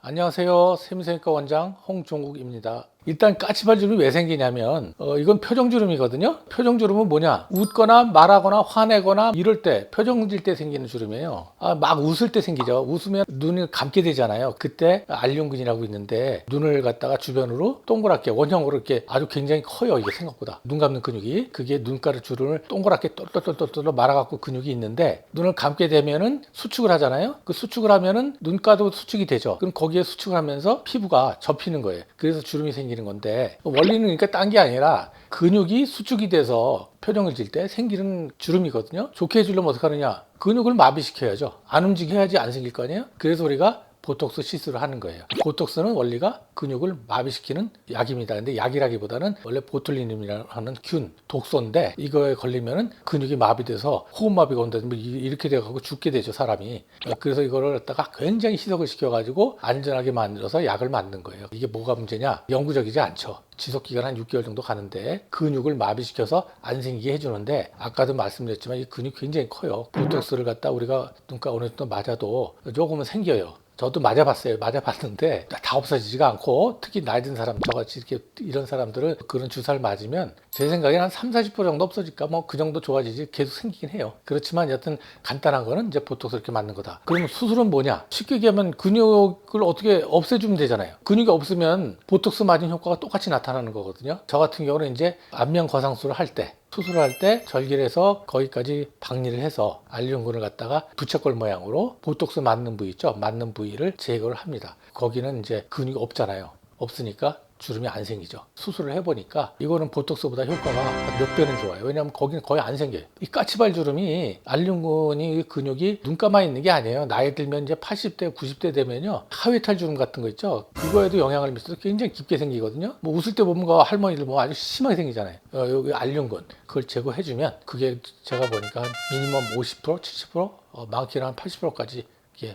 안녕하세요. 세미세미과 원장 홍종국입니다. 일단 까치발주름이 왜 생기냐면 이건 표정주름이거든요. 표정주름은 뭐냐? 웃거나 말하거나 화내거나 이럴 때 표정 질 때 생기는 주름이에요. 막 웃을 때 생기죠. 웃으면 눈을 감게 되잖아요. 그때 알륜근이라고 있는데 눈을 갖다가 주변으로 동그랗게 원형으로 이렇게 아주 굉장히 커요. 이게 생각보다 눈 감는 근육이 그게 눈가를 주름을 동그랗게 똘똘똘똘 말아갖고 근육이 있는데 눈을 감게 되면은 수축을 하잖아요. 그 수축을 하면은 눈가도 수축이 되죠. 그럼 거기에 수축을 하면서 피부가 접히는 거예요. 그래서 주름이 생기는 건데 원리는 그러니까 딴 게 아니라 근육이 수축이 돼서 표정을 질 때 생기는 주름이거든요. 좋게 해주려면 어떻게 하느냐? 근육을 마비시켜야죠. 안 움직여야지 안 생길 거 아니에요. 그래서 우리가 보톡스 시술을 하는 거예요. 보톡스는 원리가 근육을 마비시키는 약입니다. 근데 약이라기보다는 원래 보툴리눔이라는 균, 독소인데 이거에 걸리면은 근육이 마비돼서 호흡마비가 온다든지 이렇게 돼가지고 죽게 되죠, 사람이. 그래서 이거를 갖다가 굉장히 희석을 시켜가지고 안전하게 만들어서 약을 만든 거예요. 이게 뭐가 문제냐? 영구적이지 않죠. 지속기간 한 6개월 정도 가는데 근육을 마비시켜서 안 생기게 해주는데 아까도 말씀드렸지만 이 근육이 굉장히 커요. 보톡스를 갖다 우리가 눈가 어느 정도 맞아도 조금은 생겨요. 저도 맞아봤어요. 맞아봤는데 다 없어지지가 않고 특히 나이 든 사람 저같이 이렇게 이런 사람들은 그런 주사를 맞으면 제 생각에는 한 30, 40% 정도 없어질까 뭐 그 정도 좋아지지 계속 생기긴 해요. 그렇지만 여튼 간단한 거는 이제 보톡스 이렇게 맞는 거다. 그러면 수술은 뭐냐? 쉽게 얘기하면 근육을 어떻게 없애주면 되잖아요. 근육이 없으면 보톡스 맞은 효과가 똑같이 나타나는 거거든요. 저 같은 경우는 이제 안면 거상술을 할 때 수술할 때 절개해서 거기까지 박리를 해서 알륜근을 갖다가 부채꼴 모양으로 보톡스 맞는 부위 있죠. 맞는 부위를 제거를 합니다. 거기는 이제 근육이 없잖아요. 없으니까 주름이 안 생기죠. 수술을 해보니까 이거는 보톡스보다 효과가 몇 배는 좋아요. 왜냐하면 거기는 거의 안 생겨요. 이 까치발 주름이 알륜근이 근육이 눈가만 있는 게 아니에요. 나이 들면 이제 80대, 90대 되면요. 하회탈 주름 같은 거 있죠. 그거에도 영향을 미쳐서 굉장히 깊게 생기거든요. 뭐 웃을 때 보면 그 할머니들 뭐 아주 심하게 생기잖아요. 여기 알륜근 그걸 제거해주면 그게 제가 보니까 한 미니멈 50%, 70%, 많게는 한 80%까지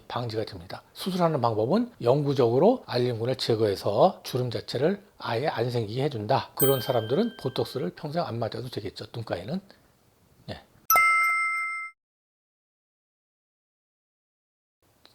방지가 됩니다. 수술하는 방법은 영구적으로 알륜근을 제거해서 주름 자체를 아예 안 생기게 해준다. 그런 사람들은 보톡스를 평생 안 맞아도 되겠죠. 눈가에는. 네.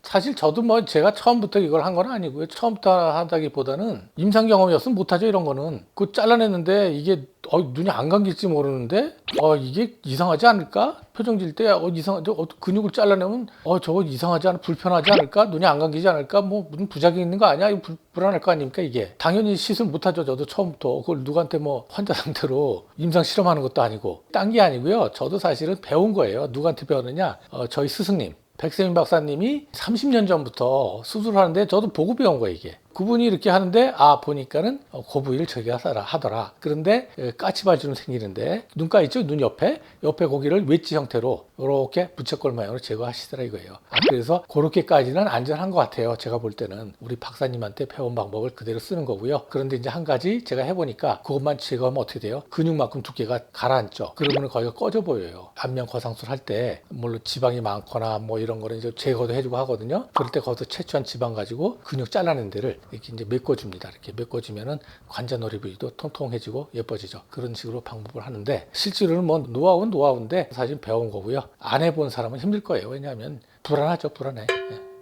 사실 저도 뭐 제가 처음부터 이걸 한 건 아니고요. 처음부터 하다기보다는 임상 경험이었으면 못하죠. 이런 거는. 그거 잘라냈는데 이게 눈이 안 감길지 모르는데 이게 이상하지 않을까? 표정 질 때 이상하죠. 근육을 잘라내면 저거 이상하지 않아? 불편하지 않을까? 눈이 안 감기지 않을까? 뭐 무슨 부작용이 있는 거 아니야? 이거 불안할 거 아닙니까 이게? 당연히 시술 못하죠. 저도 처음부터. 그걸 누구한테 뭐 환자 상태로 임상 실험하는 것도 아니고. 딴 게 아니고요. 저도 사실은 배운 거예요. 누구한테 배웠느냐? 저희 스승님. 백세민 박사님이 30년 전부터 수술하는데 저도 보고 배운 거예요, 이게. 그분이 이렇게 하는데 보니까는 그 부위를 저기가 하더라. 그런데 까치발주름 생기는데 눈가 있죠? 눈 옆에 고기를 웨지 형태로 이렇게 부채꼴 모양으로 제거하시더라 이거예요. 그래서 그렇게까지는 안전한 것 같아요. 제가 볼 때는 우리 박사님한테 배운 방법을 그대로 쓰는 거고요. 그런데 이제 한 가지 제가 해보니까 그것만 제거하면 어떻게 돼요? 근육만큼 두께가 가라앉죠. 그러면 거기가 꺼져 보여요. 안면 거상술 할 때 물론 지방이 많거나 뭐 이런 거는 이제 제거도 해주고 하거든요. 그럴 때 거기서 채취한 지방 가지고 근육 잘라낸 데를 이렇게 이제 메꿔줍니다. 이렇게 메꿔주면은 관자놀이 부위도 통통해지고 예뻐지죠. 그런 식으로 방법을 하는데 실제로는 뭐 노하우는 노하우인데 사실 배운 거고요. 안 해본 사람은 힘들 거예요. 왜냐하면 불안하죠. 불안해.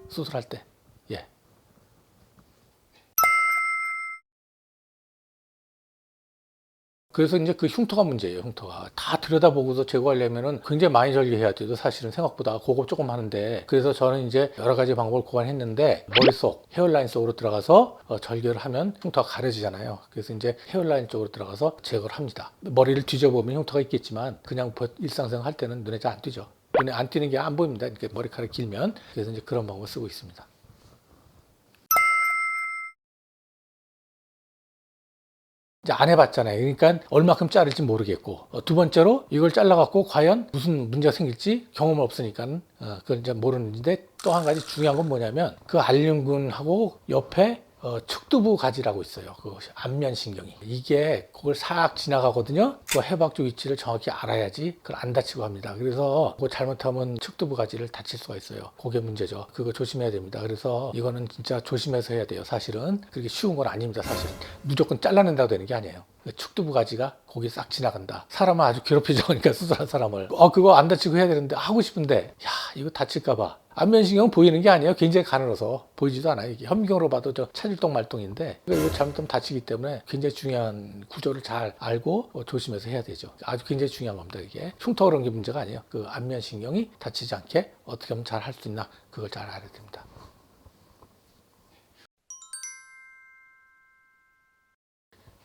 수술할 때. 예. 그래서 이제 그 흉터가 문제예요, 흉터가. 다 들여다보고서 제거하려면은 굉장히 많이 절개해야 돼요. 사실은 생각보다 그거 조금 하는데. 그래서 저는 이제 여러 가지 방법을 고안했는데 머릿속, 헤어라인 속으로 들어가서 절개를 하면 흉터가 가려지잖아요. 그래서 이제 헤어라인 쪽으로 들어가서 제거를 합니다. 머리를 뒤져보면 흉터가 있겠지만 그냥 일상생활 할 때는 눈에 잘 안 띄죠. 눈에 안 띄는 게 안 보입니다. 이렇게 머리카락이 길면. 그래서 이제 그런 방법을 쓰고 있습니다. 이제 안 해봤잖아요. 그러니까 얼마큼 자를지 모르겠고 두 번째로 이걸 잘라갖고 과연 무슨 문제가 생길지 경험은 없으니까 그건 이제 모르는데 또 한 가지 중요한 건 뭐냐면 그 알륜근하고 옆에 측두부 가지라고 있어요. 그 안면신경이. 이게 그걸 싹 지나가거든요. 그 해박조 위치를 정확히 알아야지 그걸 안 다치고 합니다. 그래서 그거 잘못하면 측두부 가지를 다칠 수가 있어요. 그게 문제죠. 그거 조심해야 됩니다. 그래서 이거는 진짜 조심해서 해야 돼요. 사실은 그렇게 쉬운 건 아닙니다. 사실은 무조건 잘라낸다고 되는 게 아니에요. 축두부가지가 거기 싹 지나간다. 사람을 아주 괴롭히죠. 그러니까 수술한 사람을. 그거 안 다치고 해야 되는데 하고 싶은데 야 이거 다칠까봐. 안면신경은 보이는 게 아니에요. 굉장히 가늘어서 보이지도 않아요. 이게 현미경으로 봐도 저 차질동 말동인데 이거 잘못하면 다치기 때문에 굉장히 중요한 구조를 잘 알고 조심해서 해야 되죠. 아주 굉장히 중요한 겁니다. 이게 흉터 그런 게 문제가 아니에요. 그 안면신경이 다치지 않게 어떻게 하면 잘 할 수 있나 그걸 잘 알아야 됩니다.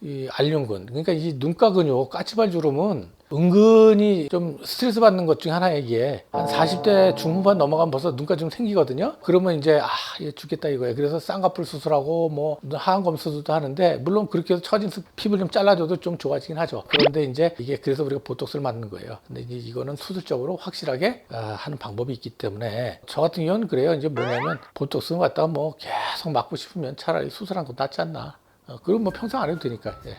이 알륜근, 그러니까 이 눈가 근육, 까치발 주름은 은근히 좀 스트레스 받는 것 중에 하나예요, 이게. 한 40대 중후반 넘어가면 벌써 눈가 좀 생기거든요. 그러면 이제, 얘 죽겠다 이거예요. 그래서 쌍꺼풀 수술하고 뭐 하안검 수술도 하는데, 물론 그렇게 해서 처진 피부를 좀 잘라줘도 좀 좋아지긴 하죠. 그런데 이제 이게 그래서 우리가 보톡스를 맞는 거예요. 근데 이제 이거는 수술적으로 확실하게 하는 방법이 있기 때문에, 저 같은 경우는 그래요. 이제 뭐냐면, 보톡스 갖다가 뭐 계속 맞고 싶으면 차라리 수술한 거 낫지 않나. 그럼 뭐 평생 안 해도 되니까. 예.